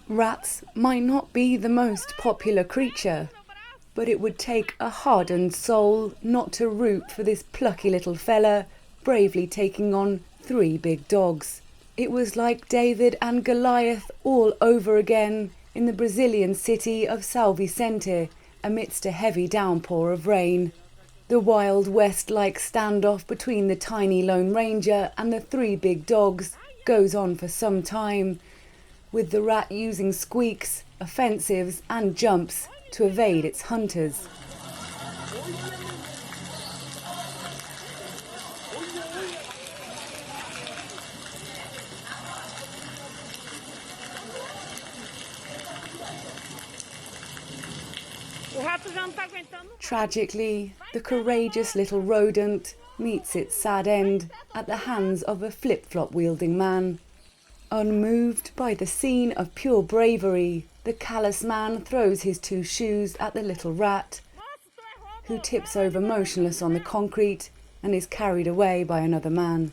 Rats might not be the most popular creature, but it would take a hardened soul not to root for this plucky little fella bravely taking on 3 big dogs. It was like David and Goliath all over again in the Brazilian city of Sao Vicente amidst a heavy downpour of rain. The Wild West-like standoff between the tiny Lone Ranger and the 3 big dogs goes on for some time, with the rat using squeaks, offensives and jumps to evade its hunters. Tragically, the courageous little rodent meets its sad end at the hands of a flip-flop wielding man. Unmoved by the scene of pure bravery, the callous man throws his 2 shoes at the little rat, who tips over motionless on the concrete and is carried away by another man.